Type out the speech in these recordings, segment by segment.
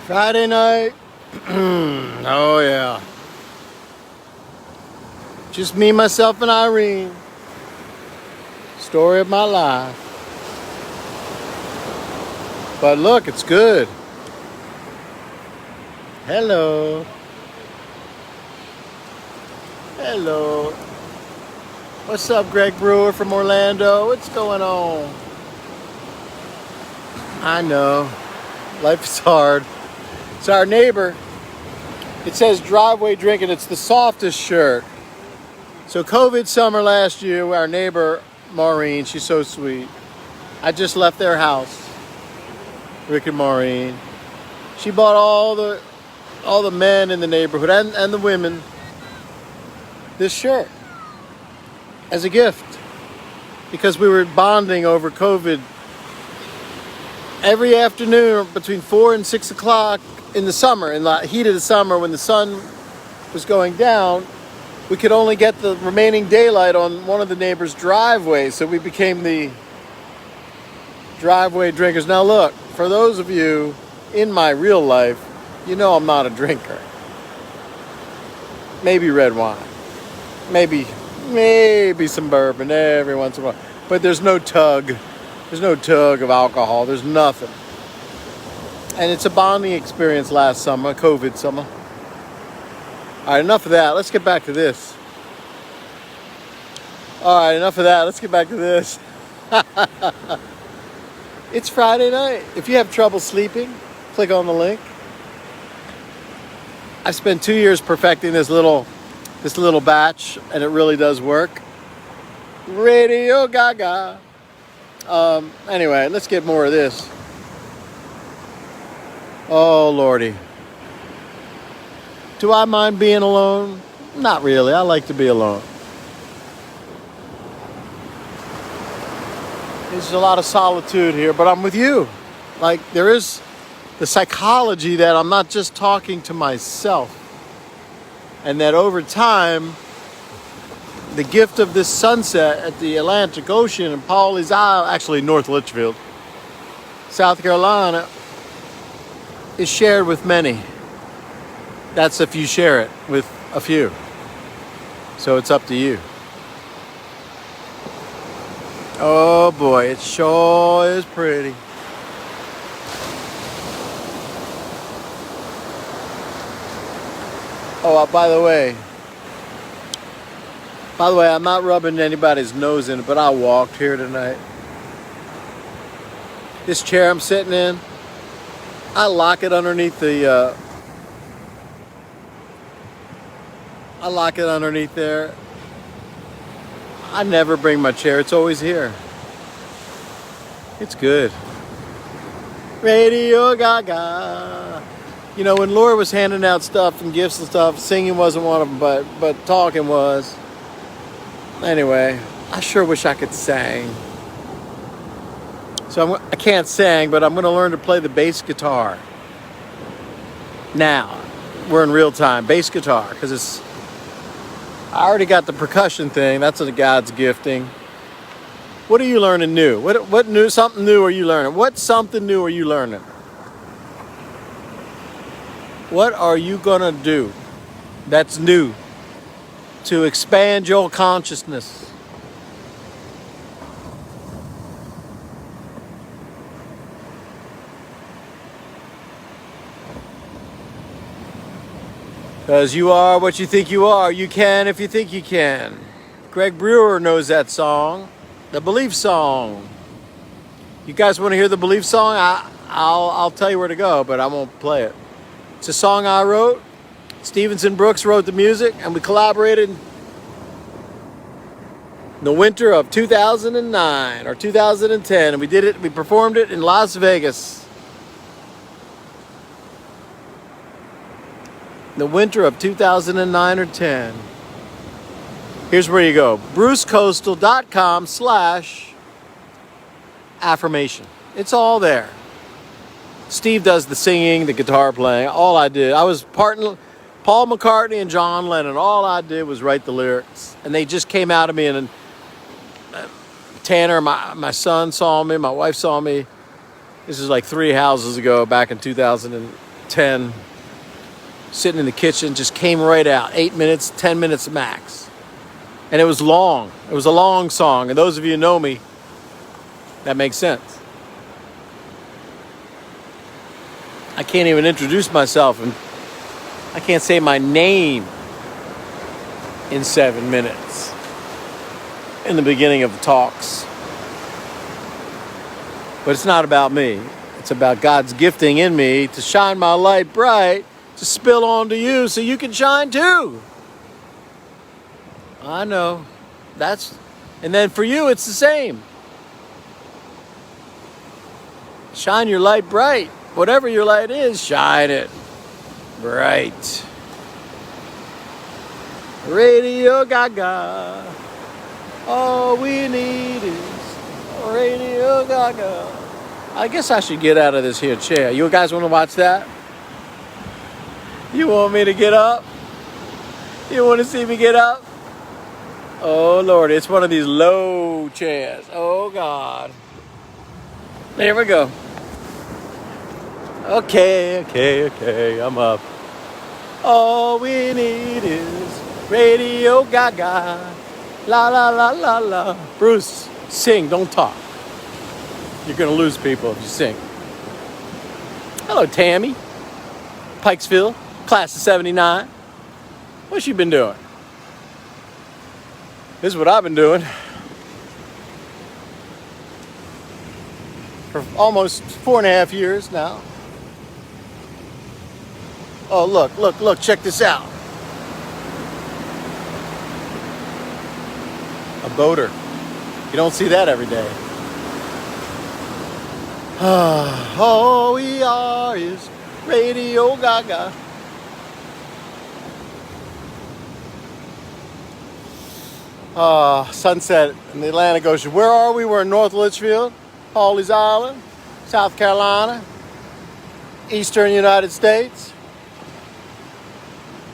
Friday night. Oh, yeah. Just me, myself, and Irene. Story of my life. But look, it's good. Hello. Hello. What's up, Greg Brewer from Orlando? What's going on? I know. Life is hard. It's our neighbor. It says driveway drinking. It's the softest shirt. So COVID summer last year, our neighbor Maureen, she's so sweet. I just left their house. Rick and Maureen. She bought all the men in the neighborhood and the women this shirt as a gift because we were bonding over COVID. Every afternoon between 4 and 6 o'clock in the summer, in the heat of the summer when the sun was going down, we could only get the remaining daylight on one of the neighbors' driveways, so we became the driveway drinkers. Now look, for those of you in my real life, you know I'm not a drinker. Maybe red wine. Maybe some bourbon every once in a while. But there's no tug. There's no tug of alcohol. There's nothing. And it's a bonding experience last summer, COVID summer. All right, enough of that. Let's get back to this. All right, enough of that. Let's get back to this. It's Friday night. If you have trouble sleeping, click on the link. I've spent 2 years perfecting this little batch, and it really does work. Radio Gaga. Anyway, let's get more of this. Oh, Lordy. Do I mind being alone? Not really. I like to be alone. There's a lot of solitude here, but I'm with you. Like, there is the psychology that I'm not just talking to myself. And that over time, the gift of this sunset at the Atlantic Ocean in Pawleys Isle, actually North Litchfield, South Carolina, is shared with many. That's if you share it with a few. So it's up to you. Oh boy, it sure is pretty. Oh, by the way, I'm not rubbing anybody's nose in it, but I walked here tonight. This chair I'm sitting in, I lock it underneath there. I never bring my chair. It's always here. It's good. Radio Gaga. You know, when Laura was handing out stuff and gifts and stuff, singing wasn't one of them, but talking was. Anyway, I sure wish I could sing. So I can't sing, but I'm going to learn to play the bass guitar. Now, we're in real time. Bass guitar, because I already got the percussion thing. That's a God's gifting. What are you learning new? What new? Something new are you learning? What something new are you learning? What are you gonna do that's new to expand your consciousness? Because you are what you think you are. You can if you think you can. Greg Brewer knows that song, the Belief song. You guys want to hear the Belief song? I'll tell you where to go, but I won't play it. It's a song I wrote. Stevenson Brooks wrote the music, and we collaborated in the winter of 2009 or 2010, and we performed it in Las Vegas. The winter of 2009 or 10. Here's where you go. brucecoastal.com/affirmation. It's all there. Steve does the singing, the guitar playing. All I did, I was partner Paul McCartney and John Lennon. All I did was write the lyrics, and they just came out of me. And Tanner, my son, saw me. My wife saw me. This is like 3 houses ago, back in 2000. 10, sitting in the kitchen, just came right out. 8 minutes, 10 minutes max. And it was long. It was a long song. And those of you who know me, that makes sense. I can't even introduce myself, and I can't say my name in 7 minutes in the beginning of the talks. But it's not about me. It's about God's gifting in me to shine my light bright, to spill onto you so you can shine too. I know. And then for you, it's the same. Shine your light bright. Whatever your light is, shine it bright. Radio Gaga. All we need is Radio Gaga. I guess I should get out of this here chair. You guys want to watch that? You want me to get up? You want to see me get up? Oh, Lord, it's one of these low chairs. Oh, God. There we go. Okay, I'm up. All we need is Radio Gaga. La, la, la, la, la. Bruce, sing, don't talk. You're going to lose people if you sing. Hello, Tammy. Pikesville, class of 79. What's you been doing? This is what I've been doing for almost 4.5 years now. Oh, look, check this out. A boater. You don't see that every day. All we are is Radio Gaga. Sunset in the Atlantic Ocean. Where are we? We're in North Litchfield, Hawley's Island, South Carolina, Eastern United States,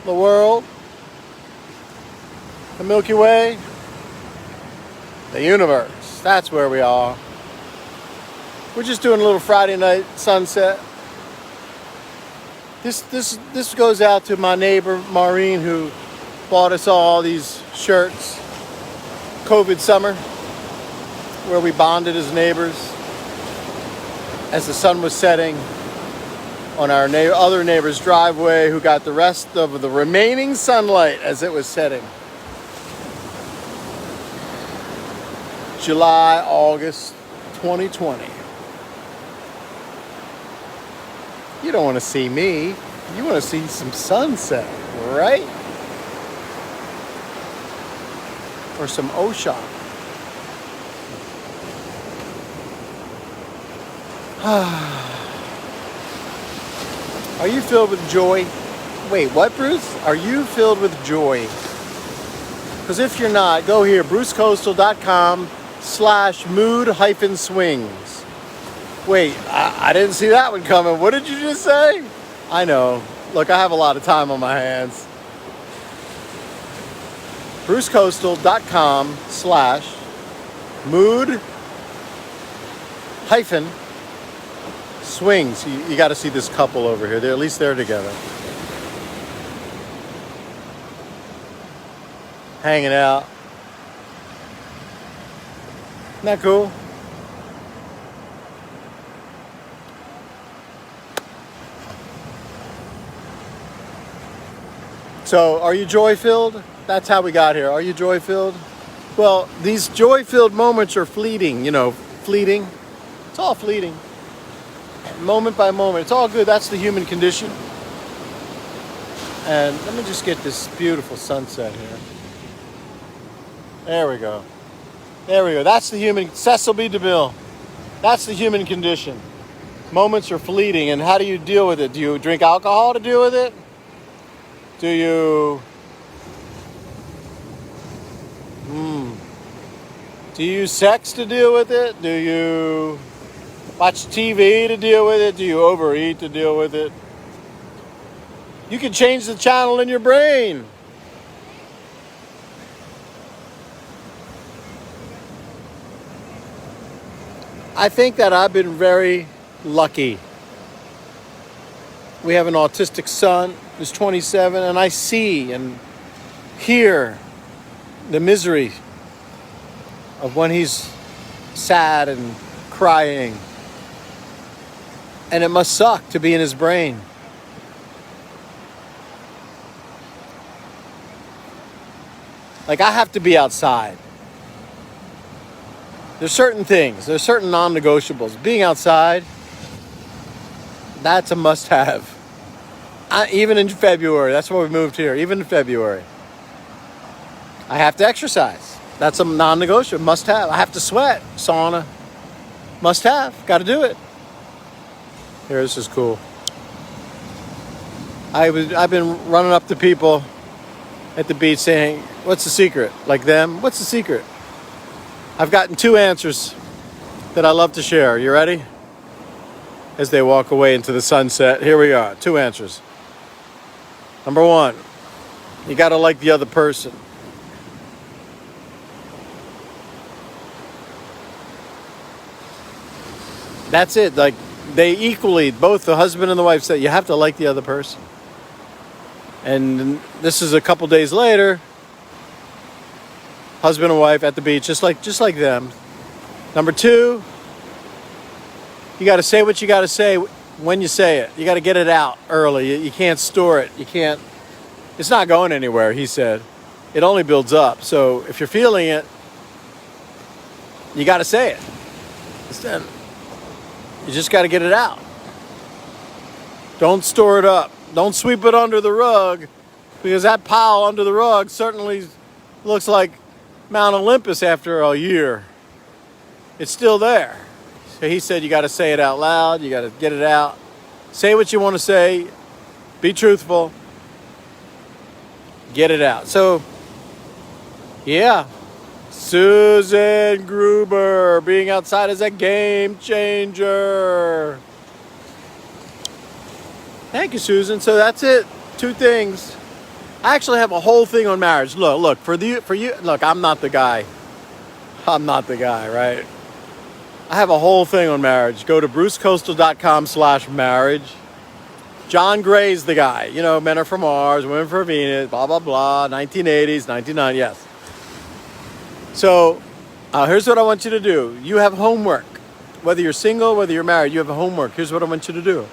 the world, the Milky Way, the universe. That's where we are. We're just doing a little Friday night sunset. This goes out to my neighbor Maureen, who bought us all these shirts. COVID summer, where we bonded as neighbors as the sun was setting on our other neighbor's driveway, who got the rest of the remaining sunlight as it was setting. July, August 2020. You don't want to see me. You want to see some sunset, right? Or some ocean. Are you filled with joy? Wait, what, Bruce? Are you filled with joy? Because if you're not, go here, brucecoastal.com/mood-swings. Wait, I didn't see that one coming. What did you just say? I know. Look, I have a lot of time on my hands. brucecoastal.com/mood-swings. You got to see this couple over here. At least they're together. Hanging out. Isn't that cool? So, are you joy-filled? That's how we got here. Are you joy-filled? Well, these joy-filled moments are fleeting, fleeting. It's all fleeting. Moment by moment. It's all good. That's the human condition. And let me just get this beautiful sunset here. There we go. There we go. That's the human, Cecil B. DeMille. That's the human condition. Moments are fleeting, and how do you deal with it? Do you drink alcohol to deal with it? Do you use sex to deal with it? Do you watch TV to deal with it? Do you overeat to deal with it? You can change the channel in your brain. I think that I've been very lucky. We have an autistic son who's 27, and I see and hear the misery of when he's sad and crying. And it must suck to be in his brain. Like, I have to be outside. There's certain things, there's certain non-negotiables. Being outside, that's a must-have. Even in February, that's why we moved here, even in February. I have to exercise. That's a non-negotiable, must-have. I have to sweat, sauna, must-have, got to do it. Here, this is cool. I've been running up to people at the beach saying, what's the secret? Like them, what's the secret? I've gotten 2 answers that I love to share. You ready? As they walk away into the sunset, here we are, 2 answers. Number 1, you gotta like the other person. That's it. Like, they equally, both the husband and the wife said, you have to like the other person. And this is a couple days later, husband and wife at the beach, just like them. Number 2, you got to say what you got to say when you say it. You got to get it out early. You can't store it. It's not going anywhere, he said. It only builds up. So if you're feeling it, you got to say it. Instead, you just got to get it out. Don't store it up. Don't sweep it under the rug, because that pile under the rug certainly looks like Mount Olympus after a year. It's still there. So he said you got to say it out loud. You got to get it out. Say what you want to say. Be truthful. Get it out. So, yeah. Susan Gruber, being outside is a game changer. Thank you, Susan. So that's it. 2 things. I actually have a whole thing on marriage. Look, for you, look, I'm not the guy. Right? I have a whole thing on marriage. Go to brucecoastal.com/marriage. John Gray's the guy. You know, men are from Mars, women from Venus, blah, blah, blah, 1980s, 1990, yes. So, here's what I want you to do. You have homework. Whether you're single, whether you're married, you have homework. Here's what I want you to do.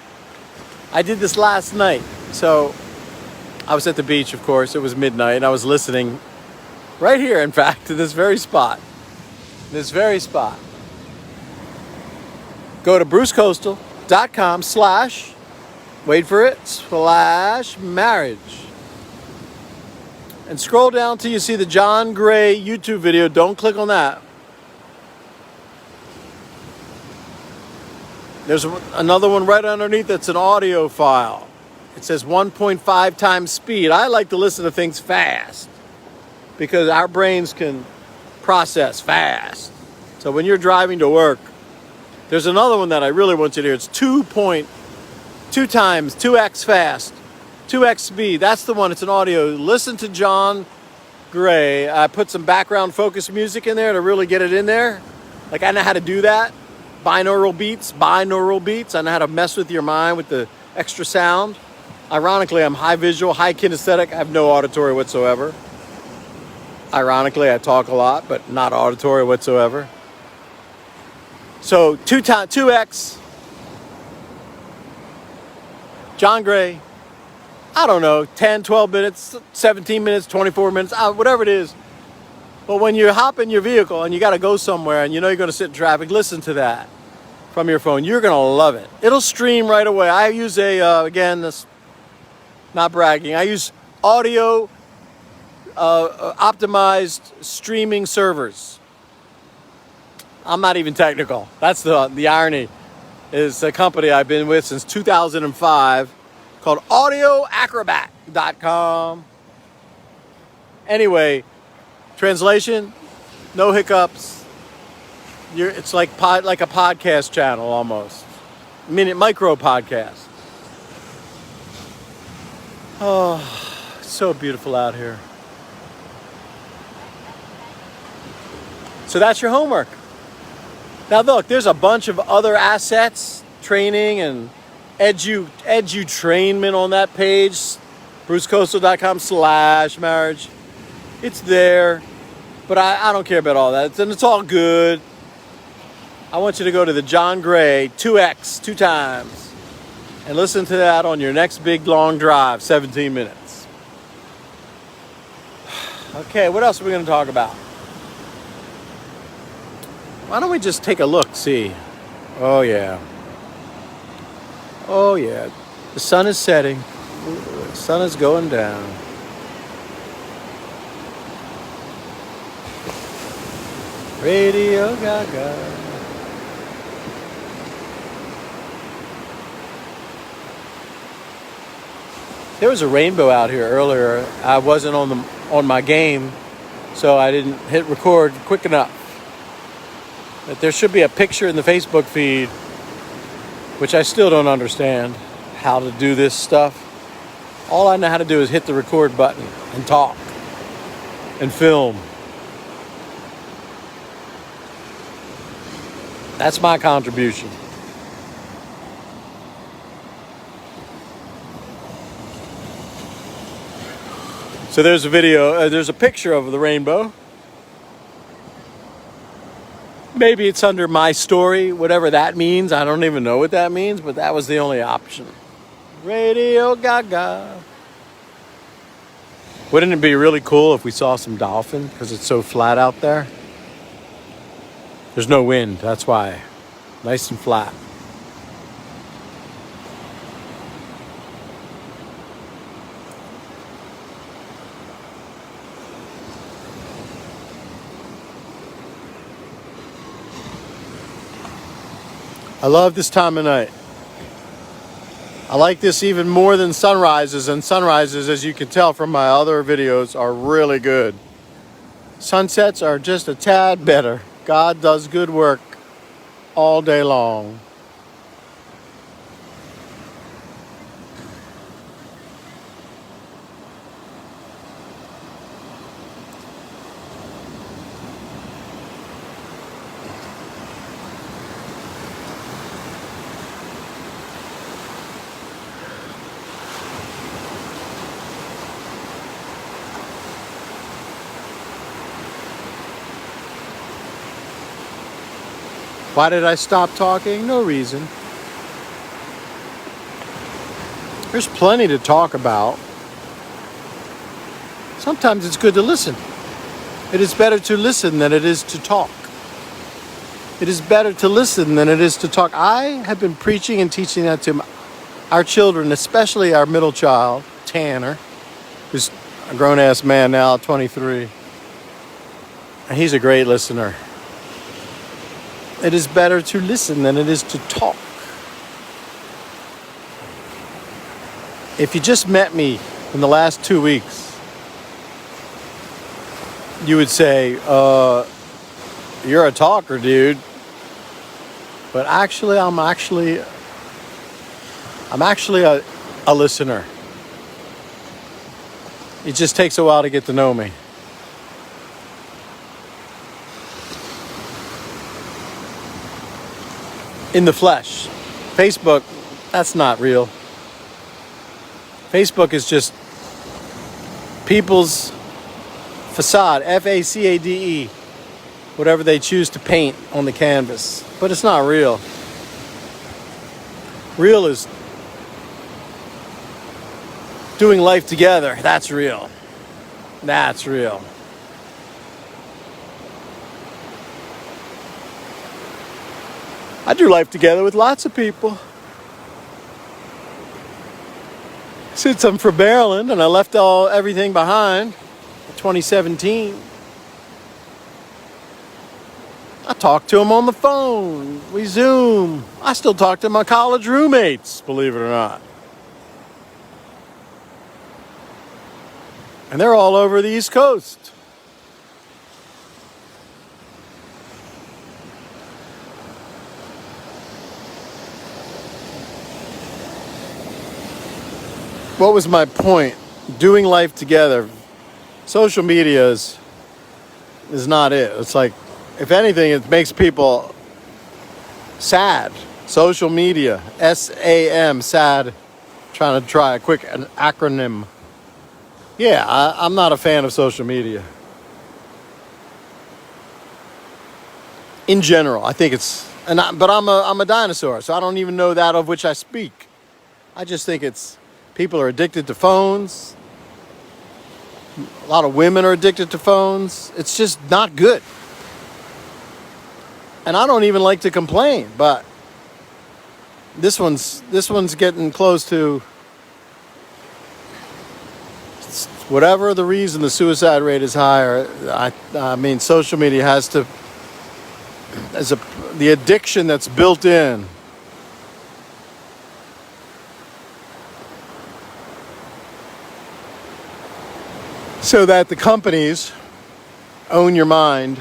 I did this last night. So, I was at the beach, of course. It was midnight, and I was listening right here, in fact, to this very spot. Go to brucecoastal.com/ wait for it, /marriage. And scroll down till you see the John Gray YouTube video. Don't click on that. There's another one right underneath that's an audio file. It says 1.5 times speed. I like to listen to things fast because our brains can process fast. So when you're driving to work, there's another one that I really want you to hear. It's 2x fast, 2x speed. That's the one. It's an audio. Listen to John Gray. I put some background focus music in there to really get it in there. Like, I know how to do that. Binaural beats. I know how to mess with your mind with the extra sound. Ironically, I'm high visual, high kinesthetic. I have no auditory whatsoever. Ironically, I talk a lot, but not auditory whatsoever. So 2x. John Gray. I don't know, 10, 12 minutes, 17 minutes, 24 minutes, whatever it is. But when you hop in your vehicle and you got to go somewhere and you know you're going to sit in traffic, listen to that from your phone. You're going to love it. It'll stream right away. I use again, this, not bragging, I use audio optimized streaming servers. I'm not even technical. That's the irony. Is a company I've been with since 2005 called audioacrobat.com. Anyway, translation, no hiccups. It's like a podcast channel almost. Micro podcast. Oh, it's so beautiful out here. So that's your homework. Now look, there's a bunch of other assets, training and edutainment on that page, brucecoastal.com/marriage. It's there, but I don't care about all that. And it's all good. I want you to go to the John Gray 2X 2 times and listen to that on your next big long drive, 17 minutes. Okay, what else are we going to talk about? Why don't we just take a look, see? Oh yeah. Oh yeah. The sun is setting. The sun is going down. Radio Gaga. There was a rainbow out here earlier. I wasn't on my game, so I didn't hit record quick enough. But there should be a picture in the Facebook feed, which I still don't understand how to do this stuff. All I know how to do is hit the record button and talk and film. That's my contribution. So there's a video, there's a picture of the rainbow. Maybe it's under my story, whatever that means. I don't even know what that means, but that was the only option. Radio Gaga. Wouldn't it be really cool if we saw some dolphin because it's so flat out there? There's no wind, that's why. Nice and flat. I love this time of night. I like this even more than sunrises, and sunrises, as you can tell from my other videos, are really good. Sunsets are just a tad better. God does good work all day long. Why did I stop talking? No reason. There's plenty to talk about. Sometimes it's good to listen. It is better to listen than it is to talk. It is better to listen than it is to talk. I have been preaching and teaching that to our children, especially our middle child, Tanner, who's a grown-ass man now, 23. And he's a great listener. It is better to listen than it is to talk. If you just met me in the last 2 weeks, you would say, you're a talker, dude. But actually, I'm actually a listener. It just takes a while to get to know me. In the flesh. Facebook, that's not real. Facebook is just people's facade, F-A-C-A-D-E, whatever they choose to paint on the canvas. But it's not real. Real is doing life together. That's real. That's real. I do life together with lots of people. Since I'm from Maryland and I left everything behind in 2017, I talk to them on the phone. We Zoom. I still talk to my college roommates, believe it or not. And they're all over the East Coast. What was my point? Doing life together. Social media is not it. It's like, if anything, it makes people sad. Social media, SAM, SAD. Trying to try a quick acronym. Yeah, I'm not a fan of social media. In general, I think it's, but I'm a dinosaur, so I don't even know that of which I speak. I just think it's, people are addicted to phones. A lot of women are addicted to phones. It's just not good. And I don't even like to complain, but this one's getting close to, whatever the reason the suicide rate is higher. I mean, social media has to, the addiction that's built in. So that the companies own your mind.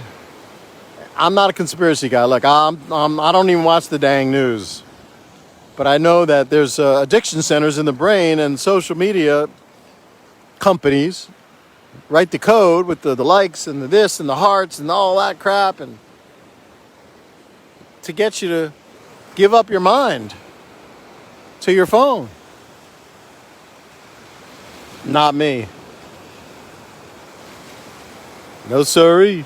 I'm not a conspiracy guy. Look, I don't even watch the dang news. But I know that there's addiction centers in the brain, and social media companies write the code with the likes and the this and the hearts and all that crap, and to get you to give up your mind to your phone. Not me. No siree.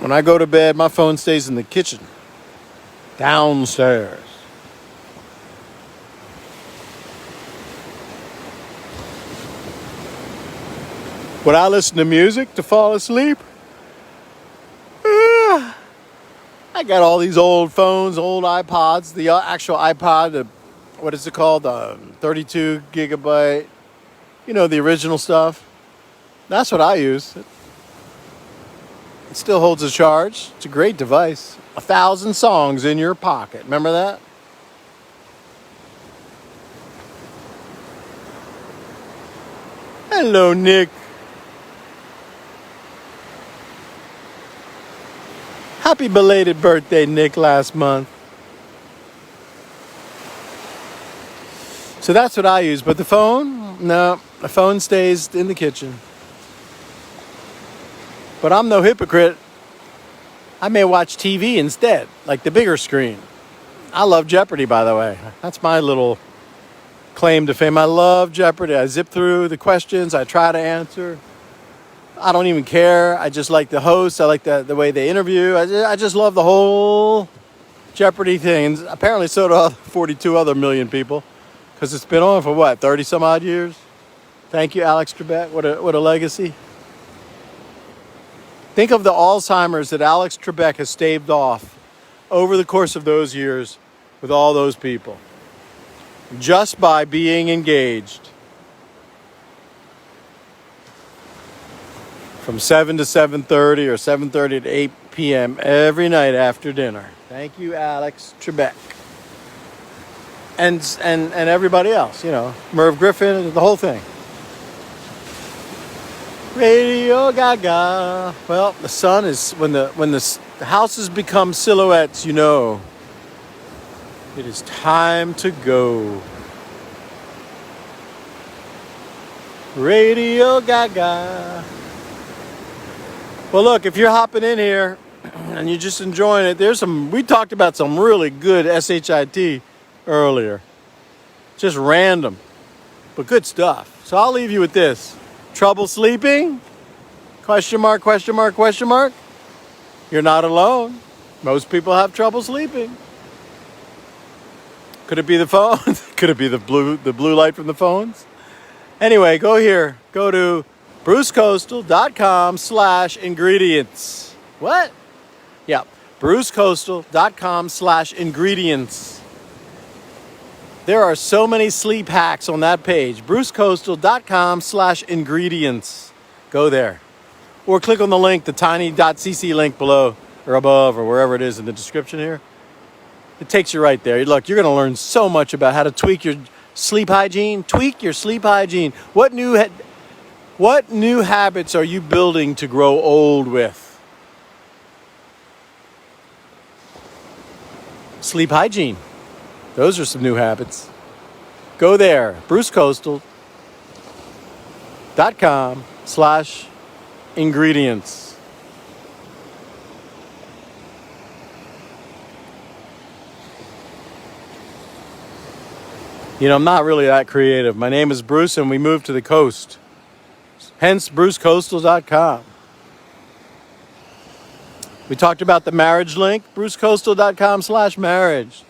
When I go to bed, my phone stays in the kitchen, downstairs. Would I listen to music to fall asleep? I got all these old phones, old iPods, the actual iPod, what is it called? 32 gigabyte, the original stuff. That's what I use. It still holds a charge. It's a great device. 1,000 songs in your pocket. Remember that? Hello, Nick. Happy belated birthday, Nick, last month. So that's what I use. But the phone? No, the phone stays in the kitchen. But I'm no hypocrite. I may watch TV instead, like the bigger screen. I love Jeopardy, by the way. That's my little claim to fame. I love Jeopardy. I zip through the questions. I try to answer. I don't even care. I just like the host. I like the way they interview. I just love the whole Jeopardy thing. And apparently so do 42 other million people. Because it's been on for what, 30 some odd years? Thank you, Alex Trebek. What a legacy. Think of the Alzheimer's that Alex Trebek has staved off over the course of those years with all those people. Just by being engaged. From 7 to 7:30 or 7:30 to 8 p.m. every night after dinner. Thank you, Alex Trebek. And everybody else, Merv Griffin, the whole thing. Radio Gaga. Well, the sun is, when the houses become silhouettes, it is time to go. Radio Gaga. Well, look, if you're hopping in here and you're just enjoying it, we talked about some really good SHIT earlier. Just random, but good stuff. So I'll leave you with this. Trouble sleeping? Question mark, question mark, question mark? You're not alone. Most people have trouble sleeping. Could it be the phone? Could it be the blue light from the phones? Anyway, go to brucecoastal.com/ingredients. What? Yeah, brucecoastal.com/ingredients. There are so many sleep hacks on that page. brucecoastal.com/ingredients. Go there. Or click on the link, the tiny.cc link below or above or wherever it is in the description here. It takes you right there. Look, you're going to learn so much about how to tweak your sleep hygiene. Tweak your sleep hygiene. What new habits are you building to grow old with? Sleep hygiene. Those are some new habits. Go there, brucecoastal.com/ingredients. You know, I'm not really that creative. My name is Bruce, and we moved to the coast. Hence, BruceCoastal.com. We talked about the marriage link, BruceCoastal.com/marriage.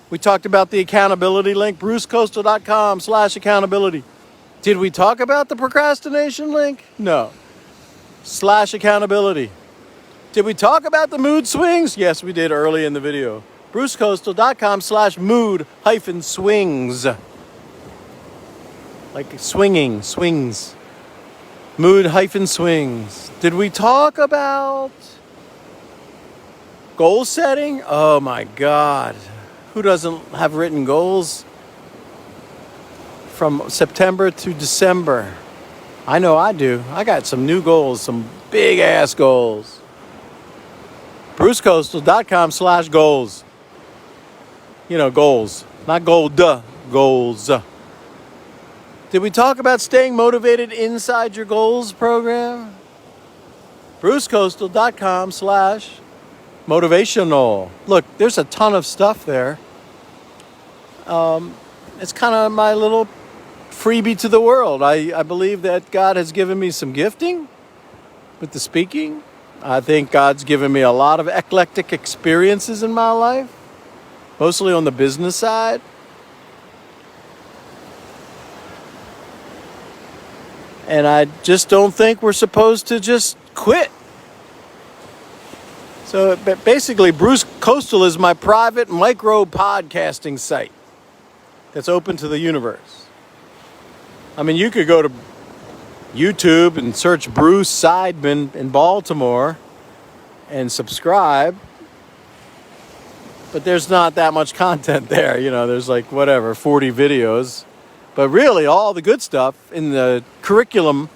We talked about the accountability link, BruceCoastal.com/accountability. Did we talk about the procrastination link? No. /accountability. Did we talk about the mood swings? Yes, we did early in the video. BruceCoastal.com/mood-swings. Like swings. Mood-swings. Did we talk about goal setting? Oh my God. Who doesn't have written goals from September to December? I know I do. I got some new goals, some big ass goals. BruceCoastal.com/goals. You know, goals. Not gold, goals. Did we talk about staying motivated inside your goals program? BruceCoastal.com/motivational. Look, there's a ton of stuff there. It's kind of my little freebie to the world. I believe that God has given me some gifting with the speaking. I think God's given me a lot of eclectic experiences in my life, mostly on the business side. And I just don't think we're supposed to just quit. So basically, Bruce Coastal is my private micro podcasting site that's open to the universe. I mean, you could go to YouTube and search Bruce Seidman in Baltimore and subscribe, but there's not that much content there. You know, there's like 40 videos. But really, all the good stuff in the curriculum,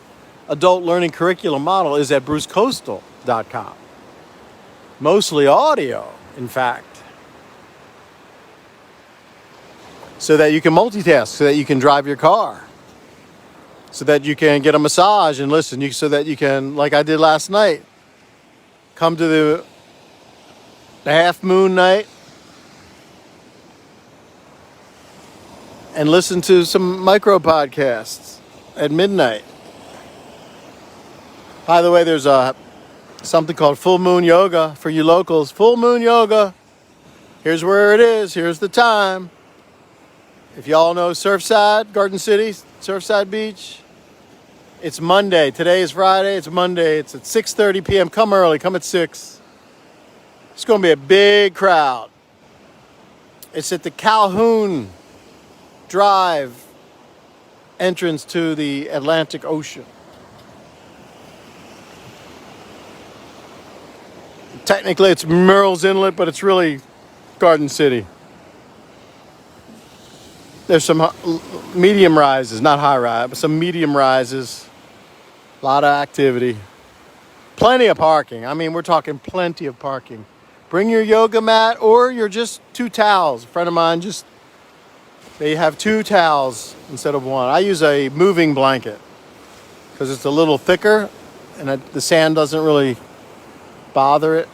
adult learning curriculum model, is at BruceCoastal.com. Mostly audio, in fact. So that you can multitask, so that you can drive your car, so that you can get a massage and listen, so that you can, like I did last night, come to the half moon night and listen to some micro podcasts at midnight. By the way, there's something called Full Moon Yoga for you locals. Full Moon Yoga. Here's where it is. Here's the time. If y'all know Surfside, Garden City, Surfside Beach, it's Monday. Today is Friday. It's Monday. It's at 6:30 p.m. Come early. Come at 6. It's going to be a big crowd. It's at the Calhoun Drive entrance to the Atlantic Ocean. Technically, it's Murrells Inlet, but it's really Garden City. There's some medium rises, not high rise, but some medium rises. A lot of activity. Plenty of parking. I mean, we're talking plenty of parking. Bring your yoga mat or your just 2 towels. A friend of mine they have 2 towels instead of 1. I use a moving blanket because it's a little thicker and the sand doesn't really bother it.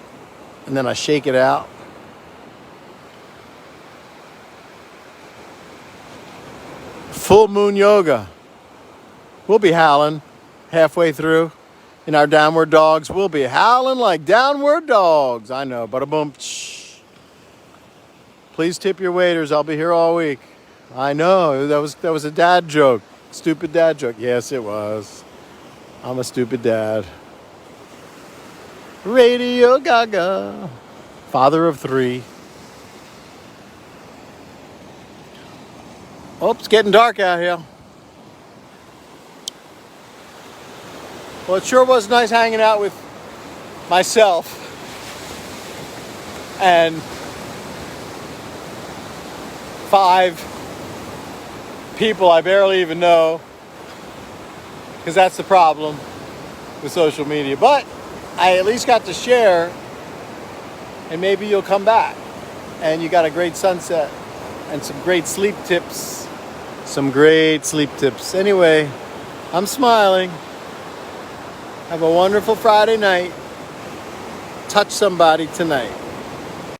And then I shake it out. Full Moon Yoga. We'll be howling halfway through. In our downward dogs, we'll be howling like downward dogs. I know, bada boom. Please tip your waiters. I'll be here all week. I know, that was a dad joke. Stupid dad joke. Yes, it was. I'm a stupid dad. Radio Gaga. Father of 3. Oh, it's getting dark out here. Well, it sure was nice hanging out with myself and 5 people I barely even know, because that's the problem with social media. But I at least got to share, and maybe you'll come back and you got a great sunset and some great sleep tips. Anyway, I'm smiling. Have a wonderful Friday night. Touch somebody tonight.